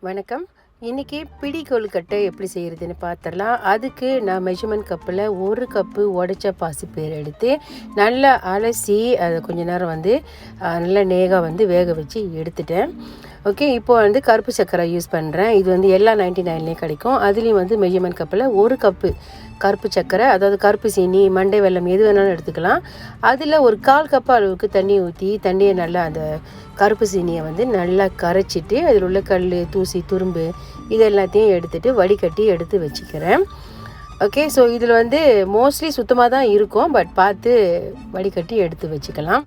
வணக்கம். இன்றைக்கி பிடி கொழுக்கட்டை எப்படி செய்கிறதுன்னு பார்த்துடலாம். அதுக்கு நான் மெஷர்மெண்ட் கப்பில் 1 கப்பு உடைச்ச பாசிப்பயிறு எடுத்து நல்லா அலசி அதை கொஞ்ச நேரம் நல்லா நேகாக வேக வச்சு எடுத்துட்டேன். ஓகே, இப்போ கருப்பு சர்க்கரை யூஸ் பண்ணுறேன். இது எல்லா 99லேயும் கிடைக்கும். அதுலேயும் மெஷர்மெண்ட் கப்பில் 1 கப்பு கருப்பு சர்க்கரை, அதாவது கருப்பு சீனி, மண்டை வெல்லம் எது வேணாலும் எடுத்துக்கலாம். அதில் ஒரு 1/4 கப்பு அளவுக்கு தண்ணி ஊற்றி தண்ணியை நல்லா அந்த கருப்பு சீனியை நல்லா கரைச்சிட்டு அதில் உள்ள கல், தூசி, துரும்பு இது எல்லாத்தையும் எடுத்துகிட்டு வடிகட்டி எடுத்து வச்சுக்கிறேன். ஓகே, ஸோ இதில் மோஸ்ட்லி சுத்தமாக தான் இருக்கும், பட் பார்த்து வடிகட்டி எடுத்து வச்சுக்கலாம்.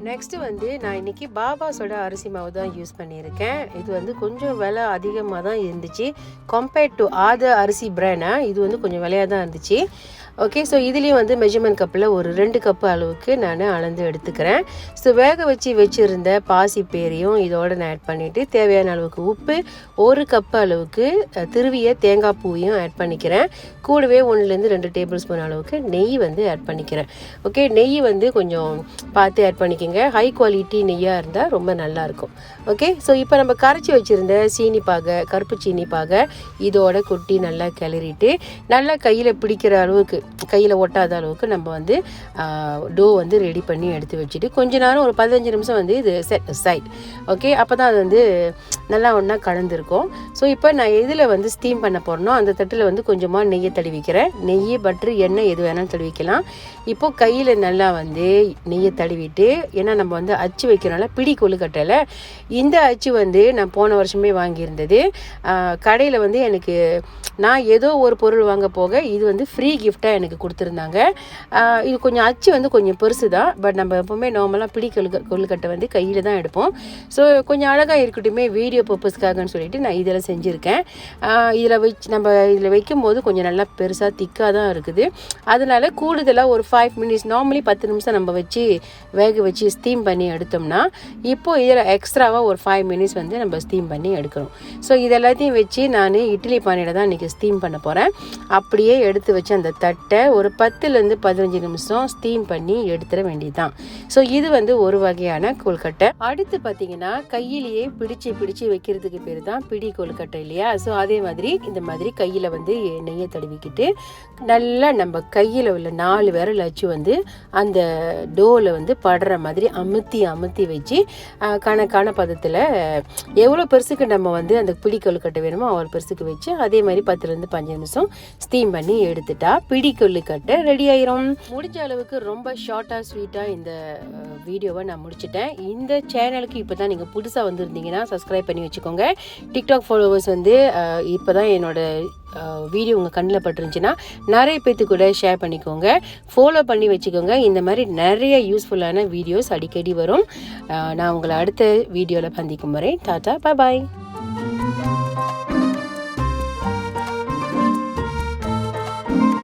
நெக்ஸ்ட்டு நான் இன்றைக்கி பாபாஸோட அரிசி மாவு தான் யூஸ் பண்ணியிருக்கேன். இது கொஞ்சம் விலை அதிகமாக தான் இருந்துச்சு கம்பேர்ட் டு அதர் அரிசி பிராண்டாக. இது கொஞ்சம் விலையாக தான் இருந்துச்சு. ஓகே, ஸோ இதுலேயும் மெஷர்மெண்ட் கப்பில் ஒரு 2 கப்பு அளவுக்கு நான் அளந்து எடுத்துக்கிறேன். ஸோ வேக வச்சுருந்த பாசி பேரையும் இதோடு நான் ஆட் பண்ணிவிட்டு தேவையான அளவுக்கு உப்பு, 1 கப்பு அளவுக்கு திருவிய தேங்காய் பூவையும் ஆட் பண்ணிக்கிறேன். கூடவே 1-2 டேபிள் ஸ்பூன் அளவுக்கு நெய் ஆட் பண்ணிக்கிறேன். ஓகே, நெய் கொஞ்சம் பார்த்து ஆட் பண்ணிக்கோங்க. ஹை குவாலிட்டி நெய்யாக இருந்தால் ரொம்ப நல்லாயிருக்கும். ஓகே, ஸோ இப்போ நம்ம கரைச்சி வச்சுருந்த சீனி பாகை, கருப்பு சீனி பாகை இதோட கொட்டி நல்லா கிளறிட்டு நல்லா கையில் பிடிக்கிற அளவுக்கு, கையில் ஒட்டாத அளவுக்கு நம்ம டோ ரெடி பண்ணி எடுத்து வச்சுட்டு கொஞ்ச நேரம் ஒரு 15 நிமிஷம் இது செட் சைட். ஓகே, அப்போ தான் அது நல்லா ஒன்றா கலந்துருக்கும். ஸோ இப்போ நான் எதில் ஸ்டீம் பண்ண போகிறனோ அந்த தட்டில் கொஞ்சமாக நெய்யை தடவிக்கிறேன். நெய், பட்டர், எண்ணெய் எது வேணாலும் தடவிக்கலாம். இப்போது கையில் நல்லா நெய்யை தடவிட்டு, ஏன்னா நம்ம அச்சு வைக்கிறனால பிடி கொழுக்கட்டையில் இந்த அச்சு நான் போன வருஷமே வாங்கியிருந்தது. கடையில் எனக்கு நான் ஏதோ ஒரு பொருள் வாங்க போக இது ஃப்ரீ கிஃப்டாக எனக்கு கொடுத்துருந்தாங்க. இது கொஞ்சம் அச்சு கொஞ்சம் பெருசு தான், பட் நம்ம எப்போவுமே நார்மலாக பிடி கொழுக்கட்டை கையில் தான் எடுப்போம். ஸோ கொஞ்சம் அழகாக இருக்கட்டுமே வீடியோ பர்பஸ்க்காகன்னு சொல்லிட்டு நான் இதில் செஞ்சுருக்கேன். இதில் வைக்கும்போது கொஞ்சம் நல்லா பெருசாக திக்காக தான் இருக்குது. அதனால் கூடுதலாக ஒரு 5 மினிட்ஸ், நார்மலி 10 நிமிஷம் நம்ம வேக வச்சு ஸ்டீம் பண்ணி எடுத்தோம்னா, இப்போது இதில் எக்ஸ்ட்ராவாக ஒரு 5 மினிட்ஸ் நம்ம ஸ்டீம் பண்ணி எடுக்கணும். ஸோ இதெல்லாத்தையும் வச்சு நான் இட்லி பானையில் தான் இன்றைக்கி ஸ்டீம் பண்ண போகிறேன். அப்படியே எடுத்து வச்சு அந்த தட்டை ஒரு 10-15 நிமிஷம் ஸ்டீம் பண்ணி எடுத்துட வேண்டியதுதான். ஸோ இது ஒரு வகையான கொழுக்கட்டை. அடுத்து பார்த்தீங்கன்னா கையிலேயே பிடிச்சி வைக்கிறதுக்கு பேர் தான் பிடி கொழுக்கட்டை இல்லையா? ஸோ அதே மாதிரி இந்த மாதிரி கையில் நெய்யை தடவிக்கிட்டு நல்லா நம்ம கையில் உள்ள 4 விரல் அச்சு அந்த டோவில் படுற மாதிரி அமுத்தி வச்சு கணக்கான பதத்தில் எவ்வளோ பெருசுக்கு நம்ம அந்த பிடி கொழுக்கட்டை வேணுமோ அவ்வளோ பெருசுக்கு வச்சு அதே மாதிரி 10-15 நிமிஷம் ஸ்டீம் பண்ணி எடுத்துட்டா பிடி கொழுக்கட்டை ரெடி ஆயிரும். முடிஞ்ச அளவுக்கு ரொம்ப ஷார்ட்டாக ஸ்வீட்டாக இந்த வீடியோவை நான் முடிச்சிட்டேன். இந்த சேனலுக்கு இப்போ தான் நீங்கள் புதுசாக வந்திருந்தீங்கன்னா சப்ஸ்கிரைப் பண்ணி வச்சுக்கோங்க. டிக்டாக் ஃபாலோவர்ஸ் இப்போ தான் என்னோட வீடியோ உங்கள் கண்ணில் பட்டுருந்துச்சுன்னா நிறைய பேர்த்து கூட ஷேர் பண்ணிக்கோங்க, ஃபாலோ பண்ணி வச்சுக்கோங்க. இந்த மாதிரி நிறைய யூஸ்ஃபுல்லான வீடியோஸ் அடிக்கடி வரும். நான் உங்களை அடுத்த வீடியோவில் சந்திக்கும் வரை டாடா, பாய் பாய்.